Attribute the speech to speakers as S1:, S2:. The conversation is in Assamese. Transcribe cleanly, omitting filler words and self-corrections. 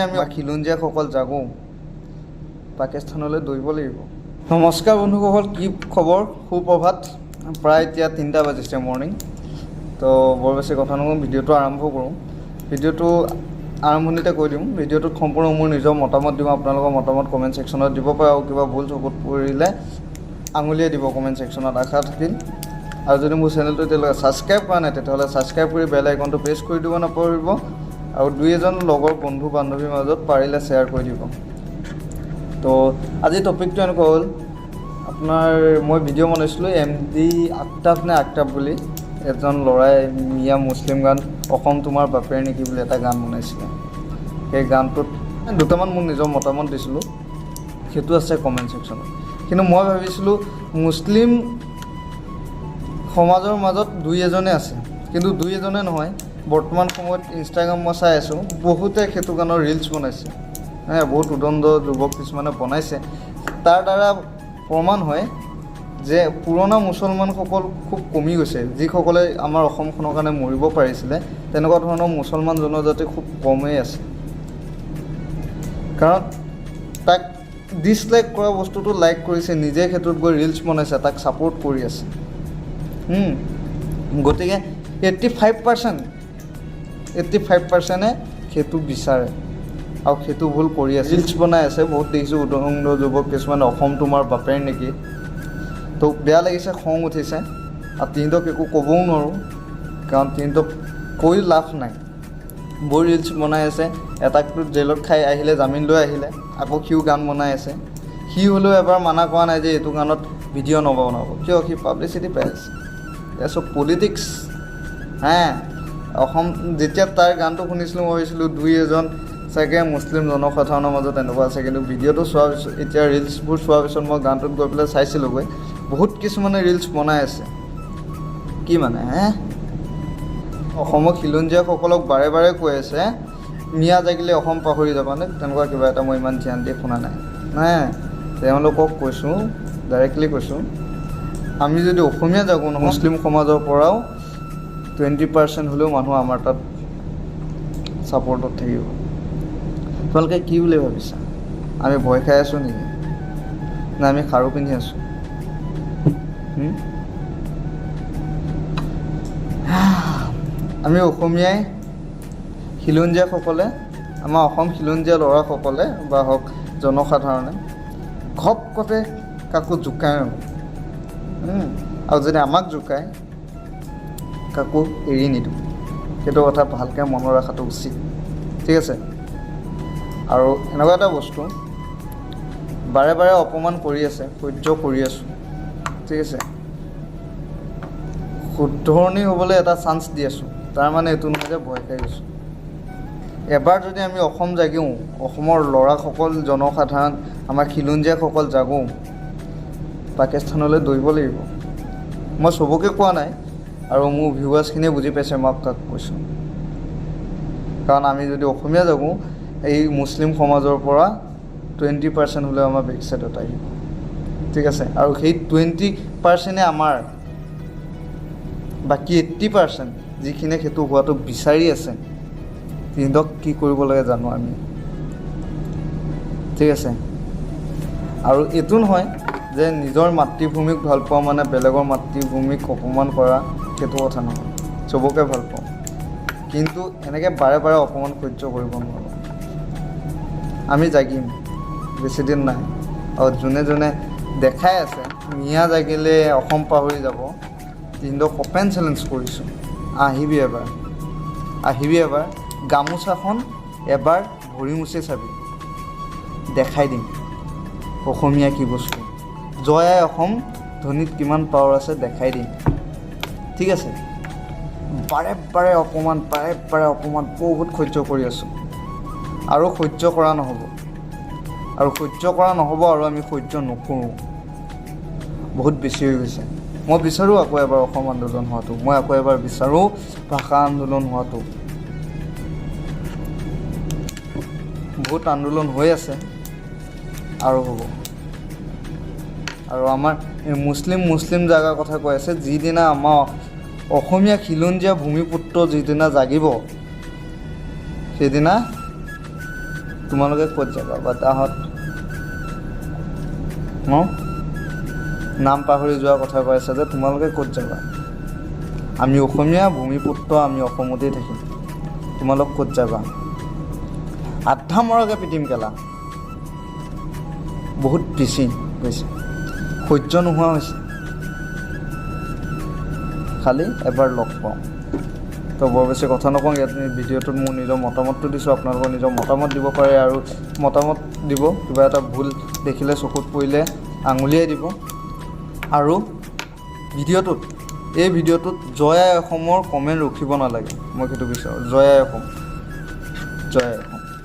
S1: আমি খিলঞ্জীয়াসকল জাগো পাকিস্তানলৈ দৌৰিব লাগিব। নমস্কাৰ বন্ধুসকল, কি খবৰ? সুপ্ৰভাত। প্ৰায় এতিয়া 3টা বাজিছে মৰ্ণিং। তো বৰ বেছি কথা নকওঁ, ভিডিঅ'টো আৰম্ভ কৰোঁ। ভিডিঅ'টো আৰম্ভণিতে কৈ দিওঁ, ভিডিঅ'টোত সম্পূৰ্ণ মোৰ নিজৰ মতামত দিওঁ। আপোনালোকৰ মতামত কমেণ্ট ছেকশ্যনত দিব পাৰে আৰু কিবা ভুল চকুত পৰিলে আঙুলিয়াই দিব কমেণ্ট ছেকশ্যনত, আশা থাকিল। আৰু যদি মোৰ চেনেলটো এতিয়ালৈকে ছাবস্ক্ৰাইব কৰা নাই তেতিয়াহ'লে ছাবস্ক্ৰাইব কৰি বেল আইকনটো প্ৰেছ কৰি দিব নাপাহৰিব আৰু 2-এজন লগৰ বন্ধু বান্ধৱীৰ মাজত পাৰিলে শ্বেয়াৰ কৰি দিব। তো আজি টপিকটো এনেকুৱা হ'ল, আপোনাৰ মই ভিডিঅ' বনাইছিলোঁ MD আফতাব নে আফতাব বুলি এজন ল'ৰাই মিয়া মুছলিম গান অসম তোমাৰ বাপেৰ নেকি বুলি এটা গান বনাইছিলে। সেই গানটোত দুটামান মোৰ নিজৰ মতামত দিছিলোঁ, সেইটো আছে কমেণ্ট ছেকশ্যনত। কিন্তু মই ভাবিছিলোঁ মুছলিম সমাজৰ মাজত 2-এজনে আছে, কিন্তু 2-এজনে নহয়। বৰ্তমান সময়ত ইনষ্টাগ্ৰাম মই চাই আছোঁ, বহুতে সেইটো গানৰ ৰিলচ বনাইছে, বহুত উদণ্ড যুৱক কিছুমানে বনাইছে। তাৰ দ্বাৰা প্ৰমাণ হয় যে পুৰণা মুছলমানসকল খুব কমি গৈছে। যিসকলে আমাৰ অসমখনৰ কাৰণে মৰিব পাৰিছিলে, তেনেকুৱা ধৰণৰ মুছলমান জনজাতি খুব কমেই আছে। কাৰণ তাক ডিছলাইক কৰা বস্তুটো লাইক কৰিছে, নিজে ক্ষেত্ৰত গৈ ৰিলচ বনাইছে, তাক ছাপোৰ্ট কৰি আছে। গতিকে 85%য়ে সেইটো বিচাৰে আৰু সেইটো ভুল কৰি আছে, ৰিলচ বনাই আছে। বহুত দেখিছোঁ উদণ্ড যুৱক কিছুমানে অসম তোমাৰ বাপেৰ নেকি। তো বেয়া লাগিছে, খং উঠিছে। আৰু তিনিটোক একো ক'বও নোৱাৰোঁ, কাৰণ তিনিটোক কৈ লাভ নাই। বৰ ৰিলচ বনাই আছে, এটাকটো জেলত খাই আহিলে, জামিন লৈ আহিলে, আকৌ সিও গান বনাই আছে। সি হ'লেও এবাৰ মানা কৰা নাই যে এইটো গানত ভিডিঅ' নবনাব, কিয়? সি পাব্লিচিটি পাই আছে। চব পলিটিক্স। অসম যেতিয়া তাৰ গানটো শুনিছিলোঁ, মই ভাবিছিলোঁ 2-এজন চাগে মুছলিম জনসাধাৰণৰ মাজত এনেকুৱা আছে। কিন্তু ভিডিঅ'টো চোৱাৰ পিছত, এতিয়া ৰিলচবোৰ চোৱাৰ পিছত মই গানটোত গৈ পেলাই চাইছিলোঁগৈ, বহুত কিছুমানে ৰিলচ বনাই আছে। কি মানে অসমৰ খিলঞ্জীয়াসকলক বাৰে বাৰে কৈ আছে মিয়া জাগিলে অসম পাহৰি যাবানে, তেনেকুৱা কিবা এটা মই ইমান ধ্যান দি শুনা নাই। তেওঁলোকক কৈছোঁ, ডাইৰেক্টলি কৈছোঁ, আমি যদি অসমীয়া জাগো নহয়, মুছলিম সমাজৰ পৰাও 20% হ'লেও মানুহ আমাৰ তাত ছাপৰ্টত থাকিব। তোমালোকে কি বুলি ভাবিছা? আমি ভয় খাই আছোঁ নেকি, নে আমি খাৰু পিন্ধি আছোঁ? আমি অসমীয়াই খিলঞ্জীয়াসকলে, আমাৰ অসম খিলঞ্জীয়া ল'ৰাসকলে বা হওক জনসাধাৰণে ঘপকতে কাকো জোকাই নলওঁ। আৰু যদি আমাক জোকায় কাকো এৰি নিদিওঁ। সেইটো কথা ভালকৈ মনত ৰখাটো উচিত, ঠিক আছে? আৰু এনেকুৱা এটা বস্তু বাৰে বাৰে অপমান কৰি আছে, সহ্য কৰি আছোঁ, ঠিক আছে? শুদ্ধৰণি হ'বলৈ এটা চান্স দি আছোঁ, তাৰ মানে এইটো নহয় যে ভয় খাই গৈছোঁ। এবাৰ যদি আমি অসম জাগিও, অসমৰ ল'ৰাসকল জনসাধাৰণ, আমাৰ খিলঞ্জীয়াসকল জাগো পাকিস্তানলৈ দৌৰিব লাগিব। মই চবকে কোৱা নাই, আৰু মোৰ ভিউৱাৰ্ছখিনিয়ে বুজি পাইছে মই কাক কৈছোঁ। কাৰণ আমি যদি অসমীয়া জাগো, এই মুছলিম সমাজৰ পৰা 20% হ'লেও আমাৰ বেক চাইডত আহিব, ঠিক আছে? আৰু সেই 20%য়ে আমাৰ, বাকী 80% যিখিনিয়ে সেইটো হোৱাটো বিচাৰি আছে, সিহঁতক কি কৰিব লাগে জানো আমি, ঠিক আছে? আৰু এইটো নহয় যে নিজৰ মাতৃভূমিক ভাল পোৱা মানে বেলেগৰ মাতৃভূমিক অপমান কৰা, সেইটো কথা নহয়। চবকে ভাল পাওঁ, কিন্তু এনেকৈ বাৰে বাৰে অপমান সহ্য কৰিব নোৱাৰোঁ। আমি জাগিম, বেছিদিন নাই। আৰু যোনে যোনে দেখাই আছে মিয়া জাগিলে অসম পাহৰি যাব, কিন্তু অপেন চেলেঞ্জ কৰিছোঁ, আহিবি এবাৰ গামোচাখন এবাৰ ভৰি মুচি চাবি, দেখাই দিম অসমীয়া কি বস্তু। জয় আই অসম ধ্বনিত কিমান পাৱাৰ আছে দেখাই দিম, ঠিক আছে? বাৰে বাৰে অপমান বহুত সহ্য কৰি আছোঁ, আৰু সহ্য কৰা নহ'ব, আৰু আমি সহ্য নকৰোঁ। বহুত বেছি হৈ গৈছে। মই বিচাৰোঁ আকৌ এবাৰ অসম আন্দোলন হোৱাটো, মই আকৌ এবাৰ বিচাৰোঁ ভাষা আন্দোলন হোৱাটো। বহুত আন্দোলন হৈ আছে আৰু হ'ব। আৰু আমাৰ এই মুছলিম জেগাৰ কথা কৈ আছে, যিদিনা আমাৰ অসমীয়া খিলঞ্জীয়া ভূমিপুত্ৰ যিদিনা জাগিব, সেইদিনা তোমালোকে ক'ত যাবা বতাহত নাম পাহৰি যোৱা কথা কৈ আছে যে তোমালোকে ক'ত যাবা আমি অসমীয়া ভূমিপুত্ৰ আমি অসমতেই থাকিম তোমালোক ক'ত যাবা আধা মৰাকে পিটিম কেলা বহুত পিছি গৈছে সহ্য নোহোৱা হৈছে খালি এবাৰ লগ পাওঁ তো বৰ বেছি কথা নকওঁ ইয়াত ভিডিঅ'টোত মোৰ নিজৰ মতামতটো দিছোঁ আপোনালোকৰ নিজৰ মতামত দিব পাৰে আৰু মতামত দিব কিবা এটা ভুল দেখিলে চকুত পৰিলে আঙুলিয়াই দিব আৰু এই ভিডিঅ'টোত জয় আই অসমৰ কমেণ্ট ৰখিব নালাগে মই সেইটো বিচাৰোঁ জয় আই অসম জয় আই